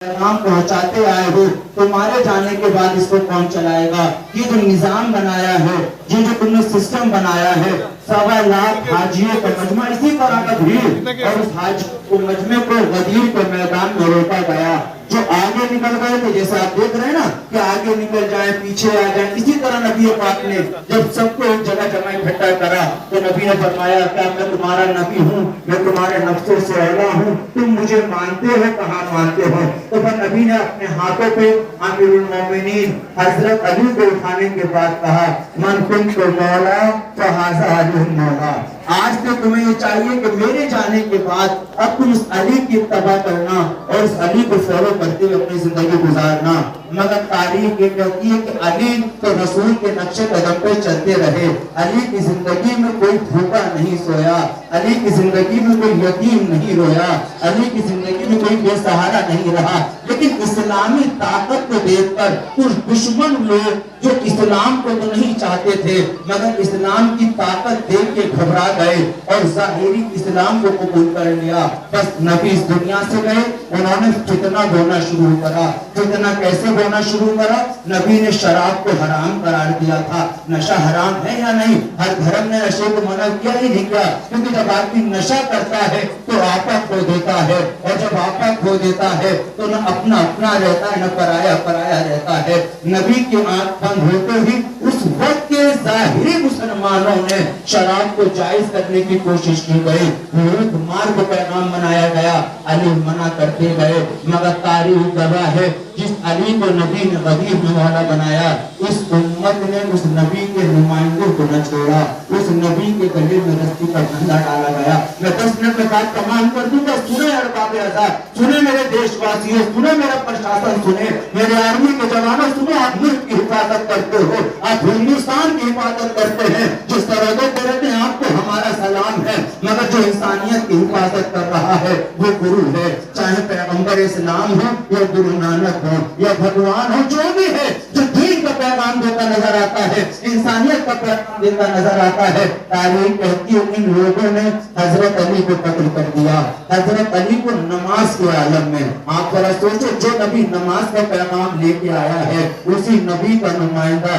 پیغام پہنچاتے آئے ہو، تمہارے جانے کے بعد اس کو کون چلائے گا؟ یہ جو نظام بنایا ہے، یہ جو تم نے سسٹم بنایا ہے، 1.25 حاجیوں کا مجمع، اسی طرح کا بھیڑ، اور اس حاج کو مجمع کو غدیر کے میدان میں روکا گیا۔ جو آگے نکل گئے تھے، جیسے آپ دیکھ رہے ہیں نا کہ آگے نکل جائیں پیچھے آ جائیں، اسی طرح نبی پاک نے جب سب کو ایک جگہ جمع اکٹھا کرا تو نبی نے فرمایا، کیا میں تمہارا نبی ہوں؟ میں تمہارے نفسوں سے اولیٰ ہوں، تم مجھے مانتے ہو؟ کہاں مانتے ہو؟ تو پھر نبی نے اپنے ہاتھوں پہ امیر المومنین حضرت علی کو اٹھانے کے بعد کہا، من کنت مولا فہذا علی مولا۔ آج تو تمہیں یہ چاہیے کہ میرے جانے کے بعد اب تم اس علی کی اتباع کرنا اور اس علی کو فالو کرتے ہوئے اپنی زندگی گزارنا۔ مگر تاریخ یہ کہتی ہے کہ علی تو رسول کے نقشے قدم پہ چلتے رہے، علی کی زندگی میں کوئی بھوکا نہیں سویا، علی کی زندگی میں کوئی یتیم نہیں رویا، علی کی زندگی میں کوئی بے سہارا نہیں رہا۔ لیکن اسلامی طاقت کو دیکھ کر کچھ دشمن لوگ جو اسلام کو تو نہیں چاہتے تھے مگر اسلام کی طاقت دیکھ کے گھبرا گئے اور ظاہری اسلام کو قبول کر لیا۔ بس نبی اس دنیا سے گئے، انہوں نے فتنہ بونا شروع کرا۔ فتنہ کیسے بونا شروع کرا؟ نبی نے شراب کو حرام قرار دیا تھا۔ نشہ حرام ہے یا نہیں؟ ہر دھرم نے نشے کو منع کیا ہی نہیں کیا، کیونکہ جب آدمی نشہ کرتا ہے تو آپا کھو دیتا ہے، اور جب آپا کھو دیتا ہے تو نہ اپنا رہتا ہے نہ پرایا رہتا ہے۔ نبی کی آنکھ بند ہوتے ہی اس وقت کے ظاہری مسلمانوں نے شراب کو جائز کرنے کی کوشش کی گئی، لوٹ مار کو پیغام بنایا گیا، علی منع کرتے گئے۔ مگر تاریخ گواہ ہے، جس علی کو نبی نے غدیر میں مولا بنایا، اس امت نے اس نبی کے نمائندوں کو نہ چھوڑا، اس نبی کے گلے میں رسی کا ڈنڈا ڈالا گیا۔ میں 10 منٹ میں بات تمام کر دوں گا۔ سنیں ارباب آزاد، سنیں میرے دیش واسیوں، سنیں میرا پرشاسن، سنیں میرے آرمی کے جوانوں، سنو آپ ملک کی حفاظت کرتے ہو، آپ ہندوستان کی حفاظت کرتے ہیں، جس سرحدوں پہ رہتے ہیں آپ کو ہمارا سلام ہے، مگر جو انسانیت کی حفاظت کر رہا ہے وہ گرو ہے، چاہے پیغمبر اسلام ہو یا گرو نانک ہو یا بھگوان ہو، جو بھی ہے، جو دین کا پیغام دیتا نظر آتا ہے، انسانیت کا پیغام دیتا نظر آتا ہے۔ تاریخ کہتی ہے ان لوگوں نے حضرت علی کو قتل کر دیا، حضرت علی کو نماز کے عالم میں۔ آپ ذرا سوچو، جو نبی نماز کا پیغام لے کے آیا ہے، اسی نبی کا نمائندہ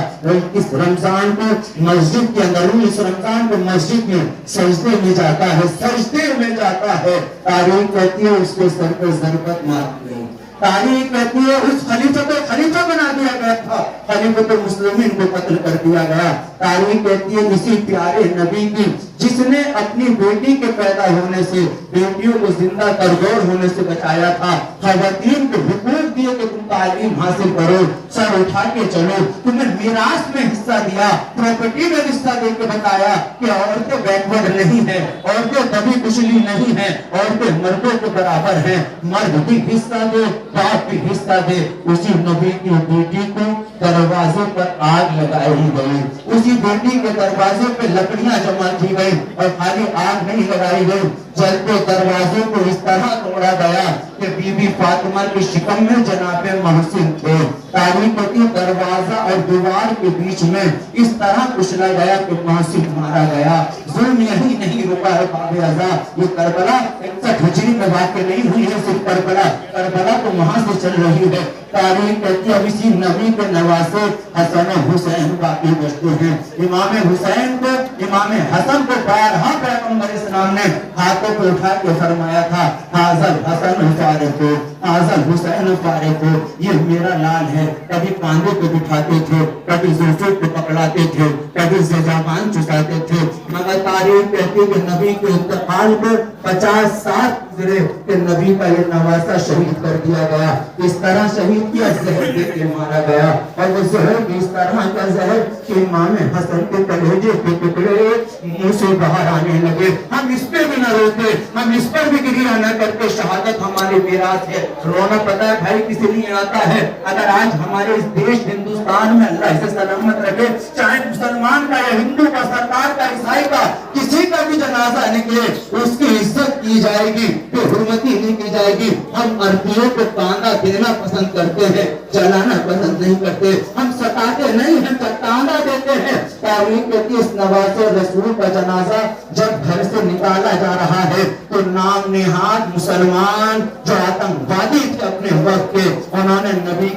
اس رمضان کو مسجد کے اندر، اس رمضان کو مسجد میں سجدے میں جاتا ہے، سجدے میں جاتا ہے۔ تاریخ کہتی ہے اس کے سر پہ ضربت مار دی۔ تاریخ کہتی ہے اس خلیفہ کو خلیفہ بنا دیا گیا تھا، خلیفۃ المسلمین کو قتل کر دیا گیا۔ تاریخ کہتی ہے اسی پیارے نبی کی، جس نے اپنی بیٹی کے پیدا ہونے سے، بیٹیوں کو زندہ ترگور ہونے سے بچایا تھا، خواتین کو حقوق دیے کہ تم تعلیم حاصل کرو، سر اٹھا کے چلو، تمہیں میراث میں حصہ دیا، پراپرٹی میں حصہ دے کے بتایا کہ عورتیں بیکورڈ نہیں ہیں، عورتیں دبی کچلی نہیں ہیں، عورتیں مردوں کے برابر ہیں، مرد بھی حصہ دے، باپ بھی حصہ دے۔ اسی نبی کی بیٹی کو دروازے پر آگ لگائی گئی، اسی بیٹی کے دروازے پہ لکڑیاں جمع کی گئی، اور خالی آگ نہیں لگائی گئی، جلتے دروازے کو اس طرح توڑا گیا کہ بی بی فاطمہ کی شکم میں جناب محسن تھے۔ تاریخ کہتی ہے دروازہ اور دیوار کے بیچ میں اس طرح کچلا گیا کہ محسن مارا گیا۔ ظلم یہی نہیں رکا ہے باب ازاں، یہ کربلا 61 ہجری میں واقع نہیں ہوئی ہے صرف کربلا، کربلا تو وہاں سے چل رہی ہے۔ تاریخ کہتی ہے اب اسی نبی کے نواسے حسن و حسین باقی بچتے ہیں۔ امام حسین کو، امام حسن کو بارہا پیغمبر اسلام نے ہاتھوں پہ اٹھا کے فرمایا تھا، حاضر حسن فارغ ہو، حاضر حسین فارغ ہو، یہ میرا لال ہے۔ کبھی کاندھے پہ بٹھاتے تھے، کبھی زلفوں پہ پکڑاتے تھے، کبھی زبان چساتے تھے، مگر تاریخ کہتی ہے کہ نبی کے انتقال کو 50 سال گزرے کہ نبی کا یہ نواسا شہید کر دیا گیا۔ اس طرح شہید کیا، زہر دے کے مارا گیا، اور وہ زہر بھی اس طرح کا زہر کہ امام حسن کے کلیجے کے ٹکڑے منہ سے باہر آنے لگے۔ ہم اس پہ بھی نہ روتے، ہم اس پر بھی گریہ نہ کرتے، شہادت ہماری میراث ہے۔ رونا پتہ ہے بھائی کسی لیے آتا ہے؟ اگر آج ہمارے اس دیش ہندوستان میں اللہ سے سلامت رکھے، چاہے مسلمان کا یا ہندو کا، سرکار کا، عیسائی کا، کسی کا بھی جنازہ نکلے، اس کی عزت کی جائے گی، بے حرمتی نہیں کی جائے گی۔ ہم عربیوں کو تاندہ دینا پسند کرتے ہیں، جلانا پسند نہیں کرتے۔ ہم ستاتے نہیں ہیں، تاندہ دیتے ہیں तारीख कहती है इस नवासे रसूल का जनाजा जब घर से निकाला जा रहा है तो नाम नेहाद मुसलमान जो आतंकवादी थे अपने वक्त के, उन्होंने नबी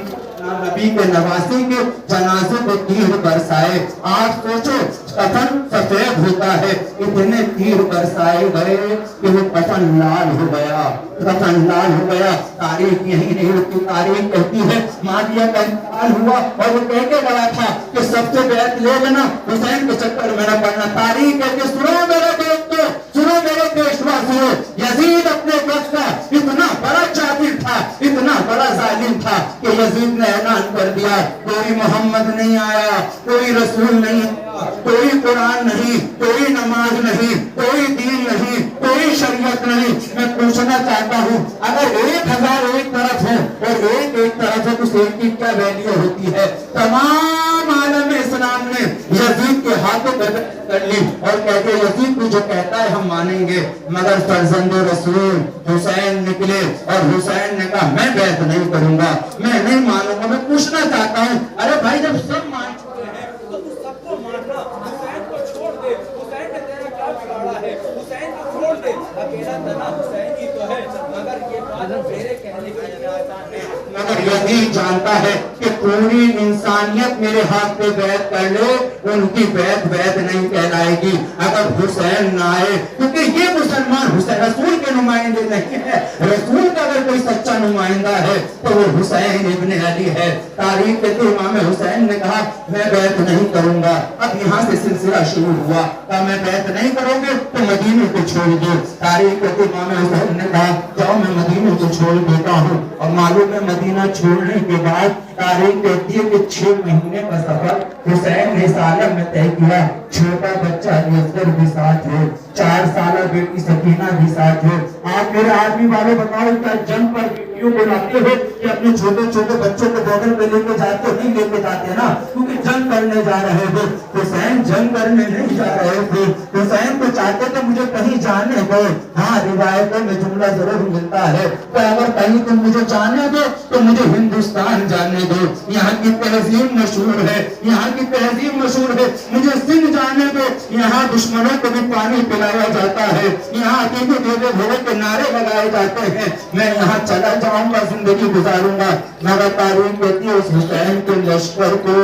के नवासी के जनाजे को तीर बरसाए। आज सोचो कफन सफेद होता है, इतने तीर बरसाए गए कि वो कफन लाल हो गया, कफन लाल हो गया। तारीख यही नहीं होती, तारीख कहती है मादिया का इंतकाल हुआ और वो कह के गया था कि सबसे बैत ले लेना, हुसैन के चक्कर में न पड़ना। तारीख कहती सुनो मेरे दोस्तों, सुनो मेरे देशवासियों, यजीद अपने वक्त का इतना बड़ा जाबिर था, इतना बड़ा जालिम था कि यजीद ने ऐलान कर दिया कोई मोहम्मद नहीं आया, कोई रसूल नहीं आया, कोई कुरान नहीं, कोई नमाज नहीं, कोई दीन नहीं, कोई शरीयत नहीं। मैं पूछना चाहता हूँ अगर 1000 एक तरफ है और एक तरफ है तो एक की क्या वैल्यू होती है? तमाम आलम इस्लाम ने यजीद के हाथों कर ली और कहते यजीद को जो कहता है हम मानेंगे, मगर फर्जंद रसूल हुसैन निकले और हुसैन ने कहा मैं बैत नहीं करूंगा, मैं नहीं मानूंगा। मैं पूछना चाहता हूँ अरे भाई जब सब मान चुके हैं तो तू सबको मानना, हुसैन को छोड़ दे, हुसैन ने तेरा क्या बिगाड़ा है, हुसैन को छोड़ दे, अकेला तना हुसैन ही तो है। मगर ये बात मेरे कहने के लिए आसान है, मगर यजीद जानता है कि पूरी इंसानियत मेरे हाथ पे बैत कर ले, उनकी बैत नहीं कहलाएगी अगर हुसैन ना आए, क्योंकि ये मुसलमान हुसैन रसूल के नुमाइंदे नहीं है। रसूल का अगर कोई सच्चा नुमाइंदा है तो वो हुसैन इब्न अली है। तारीख के तो इमाम हुसैन ने कहा मैं बैत नहीं करूंगा। अब यहाँ से सिलसिला शुरू हुआ, कहा मैं बैत नहीं करोगे तो मदीने को छोड़ दो। तारीख के तो इमाम हुसैन ने कहा जाओ मैं मदीने को छोड़ देता हूँ। और मालूम है मदीना छोड़ने के बाद तारीख कहती है कि 6 महीने का सफर हुसैन ने सालम में तय किया। छोटा बच्चा असगर भी साथ है, 4 साल बेटी सकीना भी साथ है। आप मेरे आदमी वाले बताओ क्या जंग पर बेटियों को लाते हो कि अपने छोटे छोटे बच्चों को बगल में लेके जाते हो? नहीं लेके जाते ना, क्योंकि जंग करने जा रहे हो। हुसैन जंग करने नहीं जा रहे थे, हुसैन को चाहते थे मुझे कहीं जाने दो। हाँ रिवायतों में जुमला जरूर मिलता है तो अगर कहीं तुम मुझे जाने दो तो मुझे हिंदुस्तान जाने दो, यहाँ की तहजीब मशहूर है, यहाँ की तहजीब मशहूर है, मुझे सिंध जाने दो, यहाँ दुश्मनों को भी पानी पिलाया जाता है, यहाँ अतीत देवे भोले के नारे लगाए जाते हैं, मैं यहाँ चला जाऊंगा, जिंदगी गुजारूंगा। मगर तारीख कहती है उस हुसैन के लश्कर को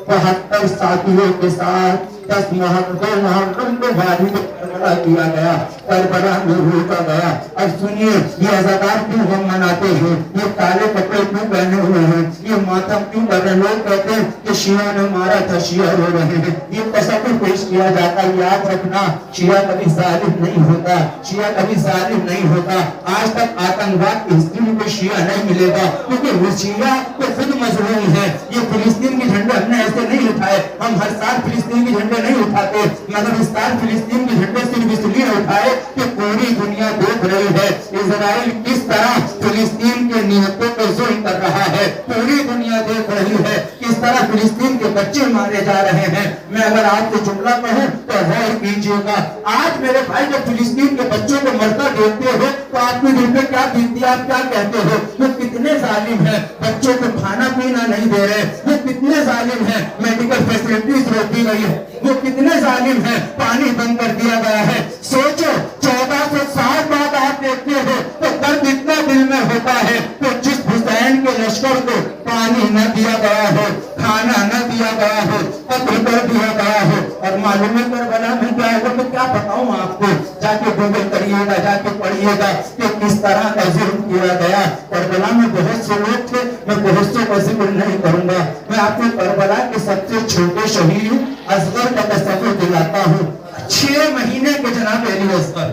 72 साथियों के साथ 10 मुहर्रम को वादी में करबला किया गया, करबला में रोका गया। अब सुनिए ये अज़ादार क्यों हम मनाते हैं, ये काले कपड़े क्यों पहने हुए हैं, ये मातम क्यों कर रहे हैं? लोग कहते हैं कि शिया ने मारा था, शिया रो रहे हैं। ये तसव्वुर पेश किया जाता है, याद रखना शिया कभी जालिम नहीं होता, शिया कभी जालिम नहीं होता। आज तक आतंकवाद की हिस्ट्री में कोई शिया नहीं मिलेगा, क्योंकि वो शिया तो खुद मजलूम है। ये फिलिस्तीन के झंडे हमने ऐसे नहीं उठाए, हम हर साल फिलिस्तीन के झंडे नहीं उठाते, मगर इस साल फिलिस्तीन के झंडे सिर्फ इसलिए उठाए कि पूरी दुनिया देख रही है इजराइल किस तरह फिलिस्तीन के नियतों को जुल्म कर रहा है, पूरी दुनिया देख रही है किस तरह फिलिस्तीन के बच्चे मारे जा रहे हैं। मैं अगर आपको जुमला कहूं तो गौर कीजिएगा, आज मेरे भाई जब फिलिस्तीन के बच्चों को मरता देखते हो तो आपके दिल पे क्या बीतती है, आप क्या कहते हो? वो कितने जालिम है, बच्चों को खाना पीना नहीं दे रहे, वो कितने जालिम है, मेडिकल फैसिलिटीज रोक दी गई है, वो कितने जालिम है, पानी बंद कर दिया गया है। सोचो 1460 बाद आप देखते हो तो दर्द इतना दिल में होता है। तो जिस हुसैन के लश्कर को पानी न दिया गया हो, खाना न दिया गया हो, कत्ल कर दिया गया हो, और मालूम है करबला में क्या होगा तो क्या बताऊं आपको, जाके गूगल करिएगा, जाके पढ़िएगा कि किस तरह का जुल्म किया गया। करबला में बहुत से लोग थे, मैं बहुत से का जिक्र नहीं करूंगा। मैं आपको करबला के सबसे छोटे शहीद असगर का तस्वीर दिलाता हूँ। 6 महीने के जनाब अली असगर,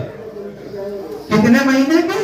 कितने महीने के?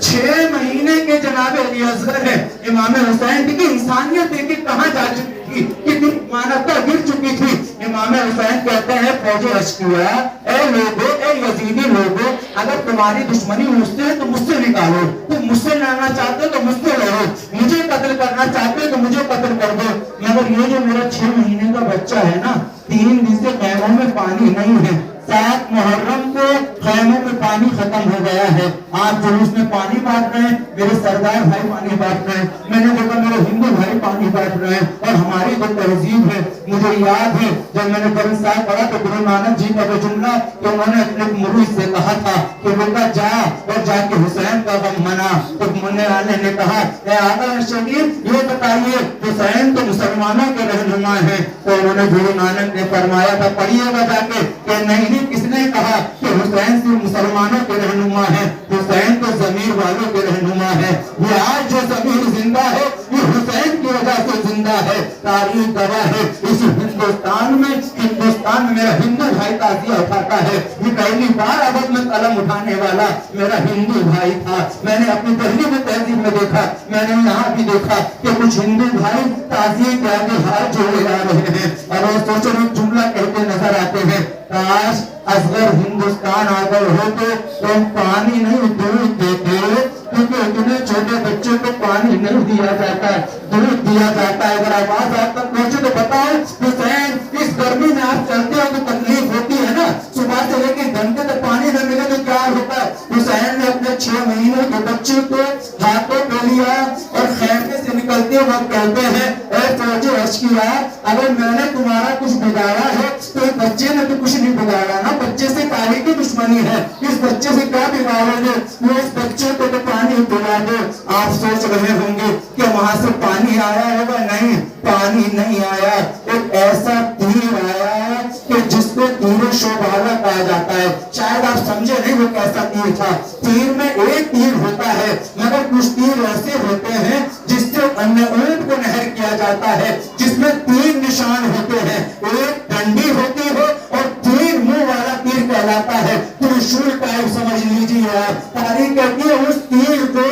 6 महीने के जनाब अली असगर है। इमाम हुसैन की इंसानियत देखिए कहाँ जा चुकी थी, कितनी मानवता गिर चुकी थी। इमाम हुसैन कहते हैं फौज अश्किया, ए लोगों, ए यजीदी लोगों, अगर तुम्हारी दुश्मनी मुझसे है तो मुझसे निकालो, तुम मुझसे लड़ना चाहते हो तो मुझसे लड़ो, मुझे कत्ल करना चाहते हो तो मुझे कत्ल कर दो। मगर ये जो मेरा 6 महीने का बच्चा है ना, 3 दिन से खैमों में पानी नहीं है, 7 मुहर्रम को खैमों में पानी खत्म हो गया है। آپ जुलूस में पानी बांट रहे हैं, मेरे सरदार भाई पानी बांट रहे हैं, मैंने देखा मेरे हिंदू भाई पानी बांट रहे हैं। और हमारी जो तहजीब है, मुझे याद है जब मैंने करीब साल पढ़ा तो गुरु नानक जी का जो जुमला तो उन्होंने अपने मुरीद से कहा था कि बेटा जा और जाके हुसैन का गम मना। तो मुन्ने वाले ने कहा आका शरीफ ये बताइए हुसैन तो मुसलमानों के रहनुमा है। तो उन्होंने गुरु नानक ने फरमाया था पढ़िएगा जाके कि नहीं, किसने कहा कि हुसैन सिर्फ मुसलमानों के रहनुमा है, हुसैन तो जमीर वालों के रहनुमा है। ये आज जो जमीर जिंदा है ये हुसैन की वजह से जिंदा है। तारीख गवाह है इस हिंदुस्तान में मेरा हिंदू भाई ताजिया उठाता है। ये पहली बार अवध में कलम उठाने वाला मेरा हिंदू भाई था। मैंने अपनी पहली में तहजीब में देखा, मैंने यहाँ भी देखा कि कुछ हिंदू भाई ताजिए के आगे हाथ जोड़े आ रहे हैं और वो सोचो एक जुमला कहते नजर आते हैं, काश असगर हिंदुस्तान आ गए हो तो पानी नहीं दूध देते, क्योंकि इतने छोटे बच्चे को पानी नहीं दिया जाता है, दूध दिया जाता है। अगर आवाज आप तक पहुंचे तो बताओ हुसैन इस गर्मी में आप चलते हो तो तकलीफ होती है ना, सुबह से लेकर घंटे तक पानी न मिले तो क्या होता है। हुसैन ने अपने 6 महीने के बच्चे को हाथों पे लिया और खैमे से निकलते वक्त कहते हैं ऐ फौजी अश्किया, अगर मैंने तुम्हारा कुछ बिगाड़ा है तो बच्चे ने तो कुछ नहीं बिगाड़ा ना, बच्चे से काहे की दुश्मनी है, इस बच्चे से क्या बिगाड़ोगे, वो इस बच्चे को तो पानी पिला दो। आप सोच रहे होंगे कि वहां से पानी आया होगा, नहीं, पानी नहीं आया। एक ऐसा तीर आया कि जिसको तीर शोभाला कहा जाता है, शायद आप समझे नहीं वो कैसा तीर था। तीर में एक तीर होता है मगर कुछ तीर ऐसे होते हैं जिससे अन्य ऊंट को नहर किया जाता है, जिसमें 3 निशान होते हैं, एक डंडी होती है और 3 मुंह वाला तीर कहलाता है। त्रिशूल टाइप समझ लीजिए आप। तारीख कहती है उस तीर को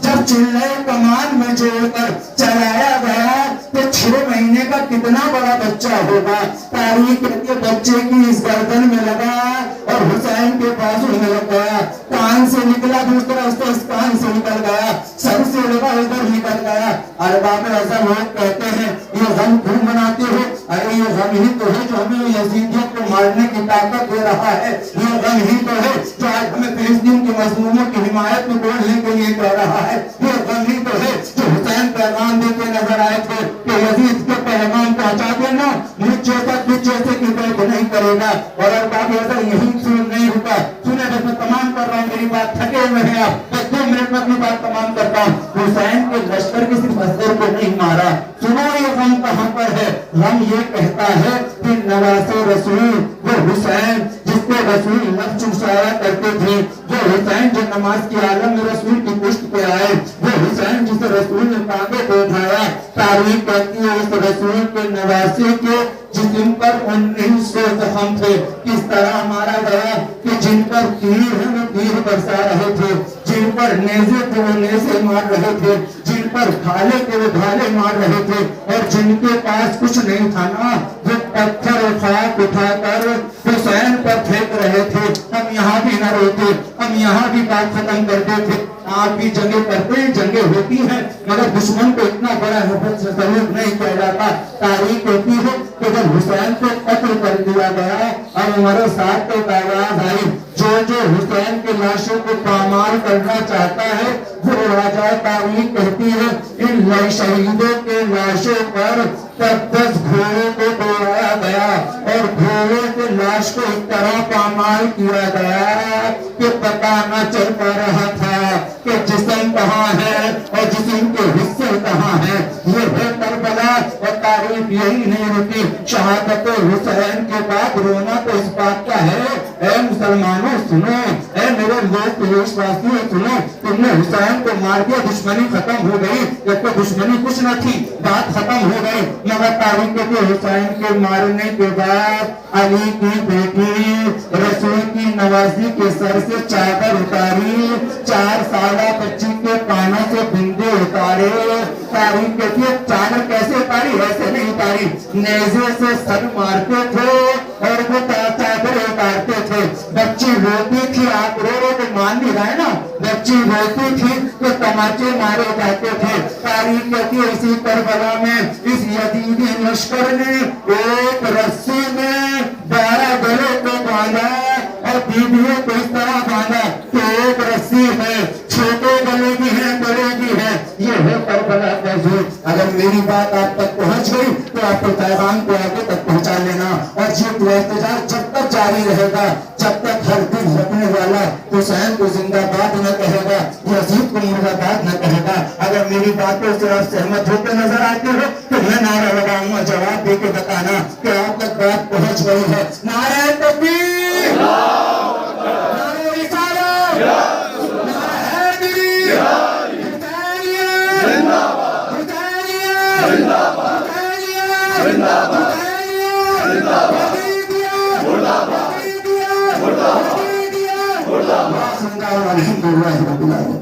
जब चिल्लाए कमान में जोड़कर चलाया गया तो 6 महीने का कितना बड़ा बच्चा होगा। तारीख कहती है बच्चे की इस गर्दन में लगा और हुसैन के बाजू में लग गया, कान से निकला दूसरा उसको इस कान से निकल गया, सर से लगा इधर निकल गया। अरबाब अज़म लोग कहते हैं ये गम क्यों मनाते हो, अरे ये गम ही तो है जो हमें यजीदियों को मारने की ताकत दे रहा है, ये गम ही तो है जो आज हमें फिलिस्तीन के मजलूमों की हिमायत में बोलने के लिए कह रहा है, ये गम ही तो है जो हुसैन पैगाम देते नजर आए थे कि यजीद के पैगाम पहुंचा देना, मुझ जैसा तुझ जैसे की कोई नहीं करेगा। और अरबाब अज़म यही सुन नहीं रुका, सुने बस मैं तमाम कर रहा हूँ, मेरी बात थके हुए हैं आप, बस 2 मिनट में अपनी बात तमाम करता हूँ। हुसैन के लश्कर के सिर्फ असगर को नहीं मारा, सुनो ये गम कहाँ पर है। गम ये कहता है कि नवासे रसूल वो हुसैन जिसको रसूल लफ्ज़ चुसाया करते थे, वो हुसैन जो नमाज की आलम में रसूल की पुष्ट पे आए, वो हुसैन जिसे रसूल ने कांधे पे उठाया। तारीख कहती है उस रसूल के नवासे के जिन पर 1900 जख्म थे, किस तरह मारा गया कि जिन पर तीर है वो तीर बरसा रहे थे, जिन पर नेज़े थे वो नेज़े मार रहे थे, जिन पर भाले थे वो भाले मार रहे थे, और जिनके पास कुछ नहीं था ना वो पत्थर और खाक उठाकर हुसैन पर फेंक रहे थे। हम यहाँ भी न रोते, हम यहाँ भी बात खत्म करते थे। आप भी जंगे करते हैं, जंगे होती हैं, मगर दुश्मन को इतना बड़ा नफरत से सलूक नहीं किया जाता। तारीख होती है कि जब हुसैन को कत्ल कर दिया गया और हमारे साथ तो आवाज आई, जो हुसैन के लाशों को पामाल करना चाहता है वो राजा। तारीख कहती है इन शहीदों के लाशों पर 10 घोड़ों को दौड़ाया गया और घोड़ों के लाश को इस तरह पामाल किया गया कि पता न चल पा रहा था कि जिस्म कहाँ है और जिस्म के हिस्से कहाँ है। ये है करबला। और तारीफ यही नहीं रुकी, शहादत हुसैन के बाद रोना तो इस बात का है, ऐ मुसलमानों सुनो, ऐ मेरे लोग देशवासियों सुनो, तुमने हुसैन को मार दिया, दुश्मनी खत्म हो गई, जबकि दुश्मनी कुछ न थी, बात खत्म हो गई। मगर तारीख के हुसैन के मारने के बाद अली की बेटी रसूल की नवाजी के सर से चादर उतारी, 4 साला बच्ची के कानों से बिंदे उतारे। तारीख कहती है चादर कैसे उतारी, ऐसे नहीं उतारी, नेज़े से सर मारते थे और वो चादर उतारते थे। बच्ची रोती थी, आप रो तो मान नहीं रहे ना, बच्ची रोती थी तो तमाचे मारे जाते थे। तारीख कहती है इसी करबला में इस यजीदी लश्कर ने एक रस्सी में 12 गलों को बांधा और बीवियों को इस तरह बांधा कि एक रस्सी है कागज हो। अगर मेरी बात आप तक पहुंच गई तो आप तो पैगाम को आगे तक पहुंचा लेना। और ये एहतजाज जब तक जारी रहेगा, जब तक हर दिन रखने वाला हुसैन को जिंदाबाद न कहेगा, यजीद को मुर्दाबाद न कहेगा। अगर मेरी बातों से आप सहमत होते नजर आते हो तो मैं नारा लगाऊंगा, जवाब दे के बताना कि आप तक बात पहुंच गई है। नारा तकबीर, नारा रिसालत, नारा हैदरी, हुसैनिया जिंदाबाद, हुसैनिया जिंदाबाद, हुसैनिया जिंदाबाद, हुसैनिया जिंदाबाद, यजीदिया मुर्दाबाद, यजीदिया मुर्दाबाद, यजीदिया मुर्दाबाद। अल्हम्दुलिल्लाह रब्बिल आलमीन।